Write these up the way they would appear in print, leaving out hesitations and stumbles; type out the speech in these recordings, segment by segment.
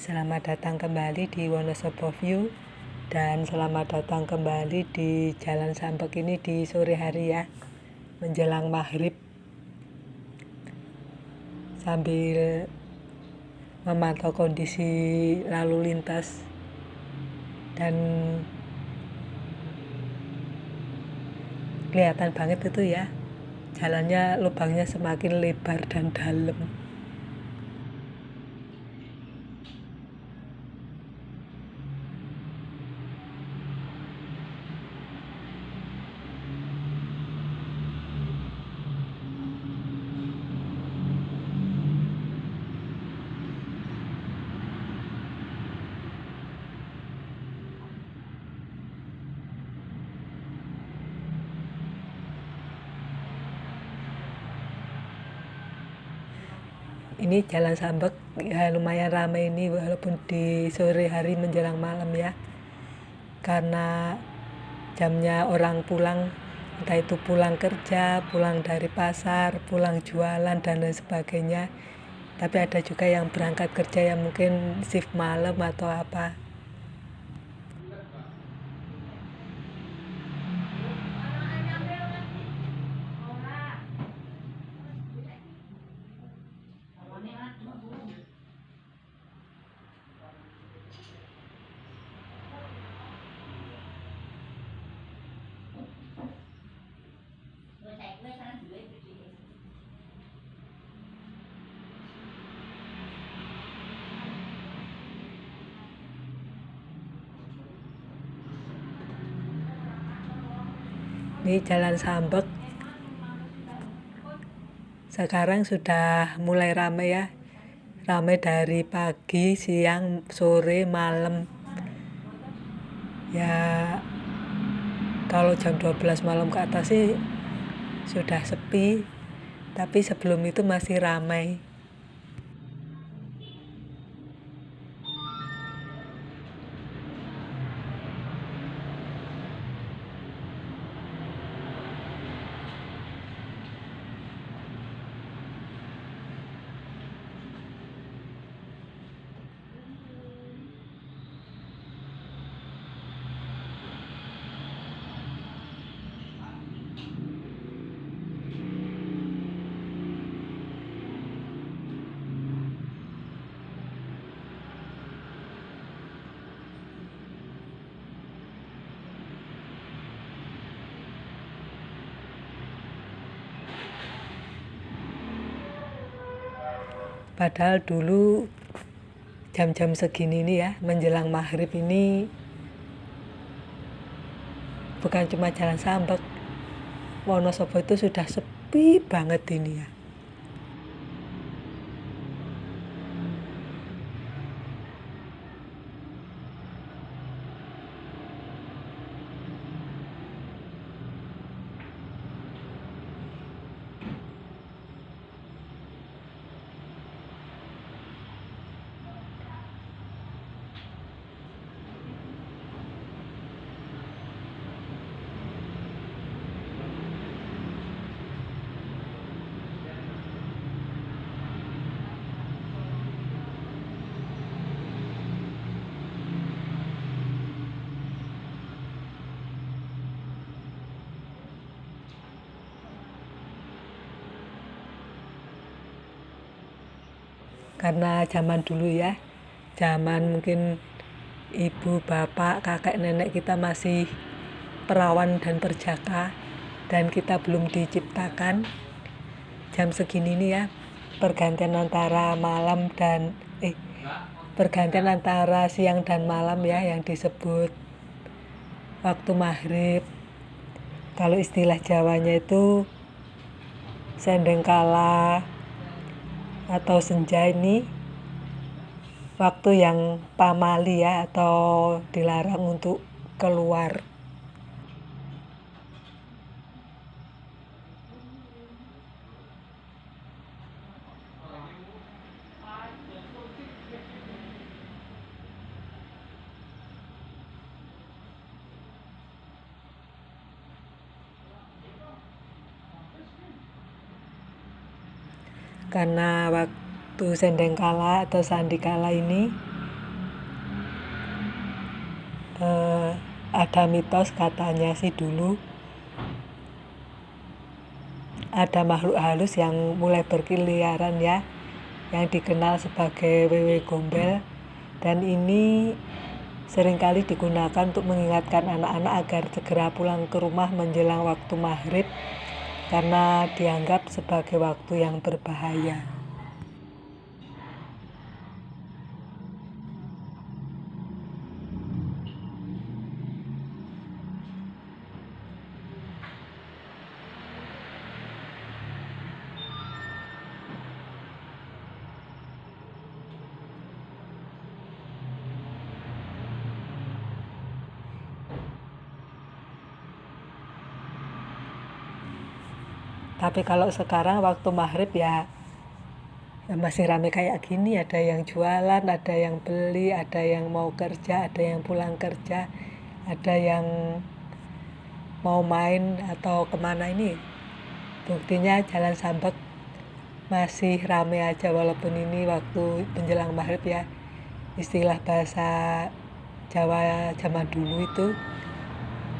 Selamat datang kembali di Wonosobo View dan selamat datang kembali di Jalan Sambek ini di sore hari ya, menjelang maghrib, sambil memantau kondisi lalu lintas dan kelihatan banget itu ya, jalannya lubangnya semakin lebar dan dalam. Ini Jalan Sambek ya, lumayan ramai ini walaupun di sore hari menjelang malam ya, karena jamnya orang pulang, entah itu pulang kerja, pulang dari pasar, pulang jualan dan lain sebagainya. Tapi ada juga yang berangkat kerja yang mungkin shift malam atau apa. Ini Jalan Sambek sekarang sudah mulai ramai ya, ramai dari pagi, siang, sore, malam ya. Kalau jam 12 malam ke atas sih sudah sepi, tapi sebelum itu masih ramai. Padahal dulu jam-jam segini nih ya, menjelang maghrib ini bukan cuma Jalan Sambek, Wonosobo itu sudah sepi banget ini ya. Karena zaman dulu ya, zaman mungkin ibu, bapak, kakek, nenek kita masih perawan dan perjaka, dan kita belum diciptakan. Jam segini nih ya, pergantian antara pergantian antara siang dan malam ya, yang disebut waktu maghrib. Kalau istilah Jawanya itu sendengkala atau senja, ini waktu yang pamali ya, atau dilarang untuk keluar. Karena waktu sendengkala atau sandikala ini ada mitos katanya sih dulu ada makhluk halus yang mulai berkeliaran ya, yang dikenal sebagai wewe gombel, dan ini seringkali digunakan untuk mengingatkan anak-anak agar segera pulang ke rumah menjelang waktu maghrib karena dianggap sebagai waktu yang berbahaya. Tapi kalau sekarang waktu maghrib ya masih rame kayak gini, ada yang jualan, ada yang beli, ada yang mau kerja, ada yang pulang kerja, ada yang mau main atau kemana ini. Buktinya Jalan Sambek masih rame aja walaupun ini waktu menjelang maghrib ya. Istilah bahasa Jawa zaman dulu itu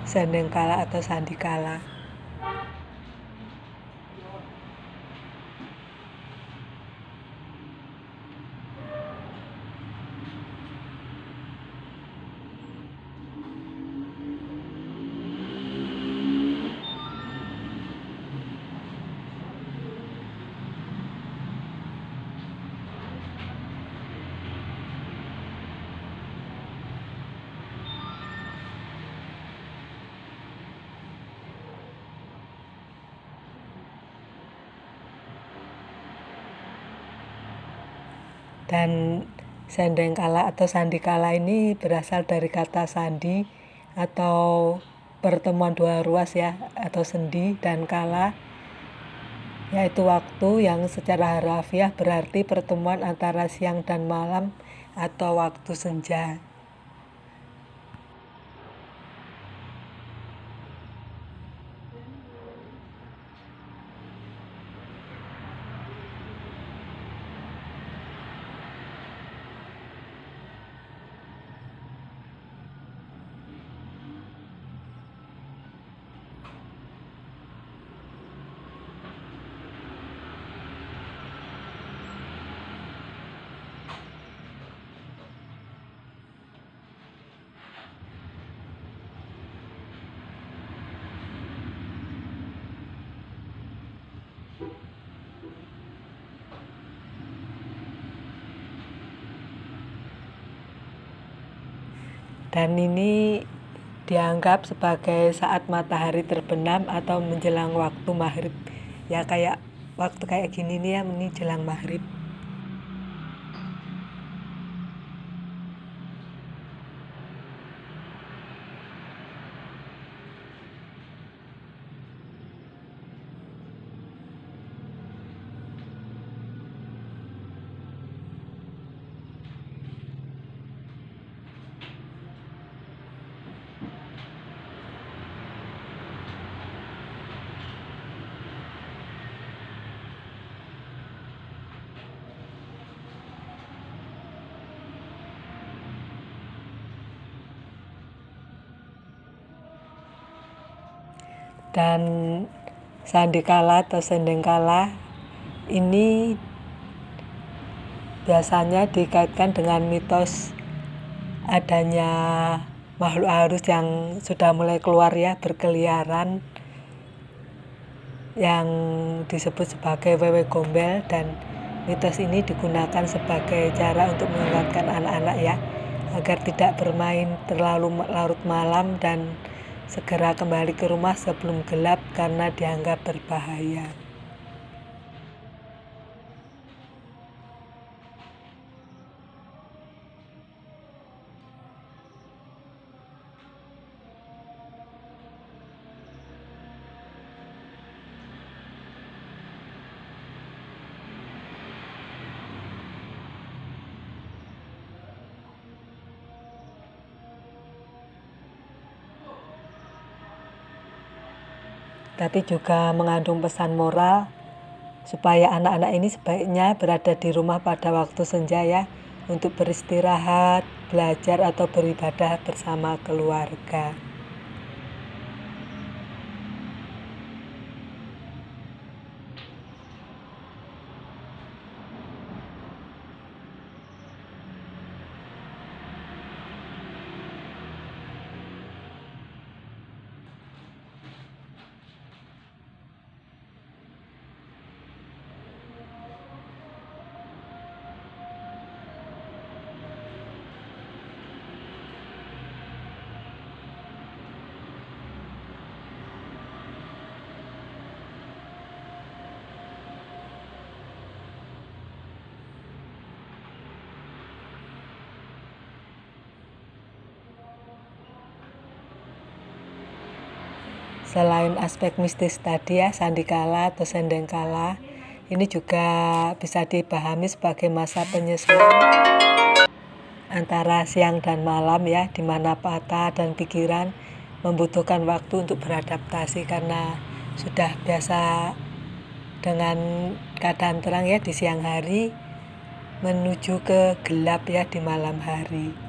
sendengkala atau sandikala. Dan sendengkala atau sandikala ini berasal dari kata sandi atau pertemuan dua ruas ya, atau sendi, dan kala yaitu waktu yang secara harafiah berarti pertemuan antara siang dan malam atau waktu senja. Dan ini dianggap sebagai saat matahari terbenam atau menjelang waktu maghrib. Ya kayak waktu kayak gini nih ya, ini jelang maghrib. Dan sandikala atau sendengkala ini biasanya dikaitkan dengan mitos adanya makhluk halus yang sudah mulai keluar ya, berkeliaran, yang disebut sebagai wewe gombel. Dan mitos ini digunakan sebagai cara untuk mengingatkan anak-anak ya, agar tidak bermain terlalu larut malam dan segera kembali ke rumah sebelum gelap karena dianggap berbahaya. Tapi juga mengandung pesan moral supaya anak-anak ini sebaiknya berada di rumah pada waktu senja ya, untuk beristirahat, belajar atau beribadah bersama keluarga. Selain aspek mistis tadi ya, sandikala atau sendengkala, ini juga bisa dipahami sebagai masa penyesuaian antara siang dan malam ya, di mana mata dan pikiran membutuhkan waktu untuk beradaptasi karena sudah biasa dengan keadaan terang ya di siang hari menuju ke gelap ya di malam hari.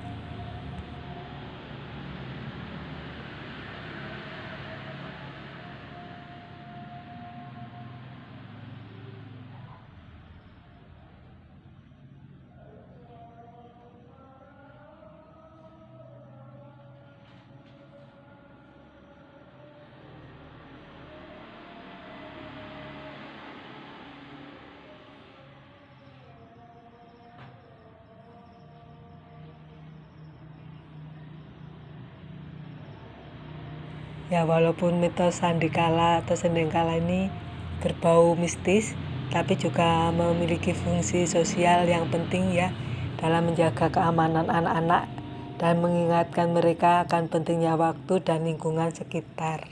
Ya, walaupun mitos sandikala atau sendengkala ini berbau mistis, tapi juga memiliki fungsi sosial yang penting ya dalam menjaga keamanan anak-anak dan mengingatkan mereka akan pentingnya waktu dan lingkungan sekitar.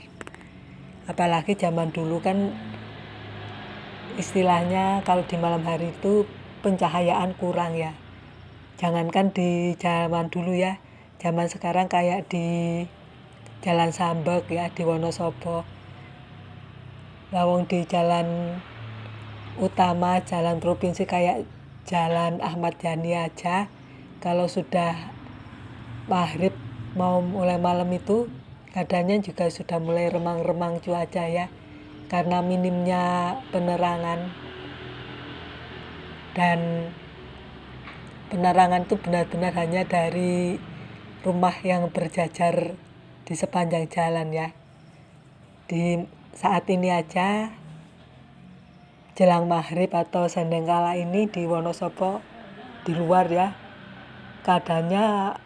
Apalagi zaman dulu kan istilahnya kalau di malam hari itu pencahayaan kurang ya. Jangankan di zaman dulu ya, zaman sekarang kayak di Jalan Sambek ya di Wonosobo. Lawang di jalan utama, jalan provinsi kayak Jalan Ahmad Yani aja, kalau sudah maghrib mau mulai malam itu keadaannya juga sudah mulai remang-remang cuaca ya, karena minimnya penerangan. Dan penerangan itu benar-benar hanya dari rumah yang berjajar di sepanjang jalan ya. Di saat ini aja jelang maghrib atau sendengkala ini di Wonosobo di luar ya, keadaannya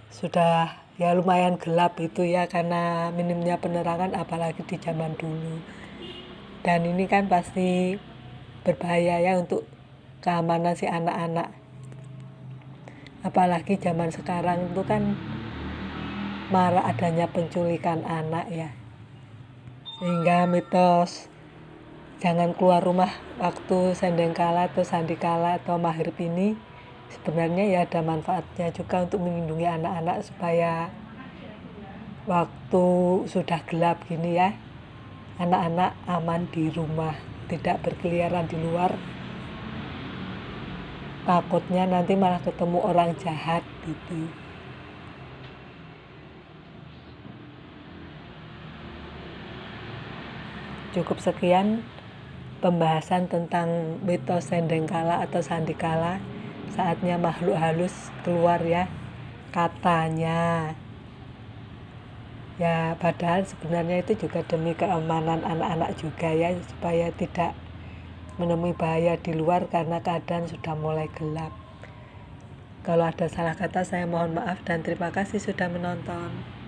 sudah ya lumayan gelap itu ya karena minimnya penerangan apalagi di zaman dulu. Dan ini kan pasti berbahaya ya untuk keamanan si anak-anak. Apalagi zaman sekarang itu kan marak adanya penculikan anak ya, sehingga mitos jangan keluar rumah waktu sendengkala atau sandikala atau maghrib ini sebenarnya ya ada manfaatnya juga untuk melindungi anak-anak supaya waktu sudah gelap gini ya anak-anak aman di rumah, tidak berkeliaran di luar, takutnya nanti malah ketemu orang jahat gitu. Cukup sekian pembahasan tentang mitos sendengkala atau sandikala. Saatnya makhluk halus keluar ya, katanya. Ya padahal sebenarnya itu juga demi keamanan anak-anak juga ya, supaya tidak menemui bahaya di luar karena keadaan sudah mulai gelap. Kalau ada salah kata saya mohon maaf dan terima kasih sudah menonton.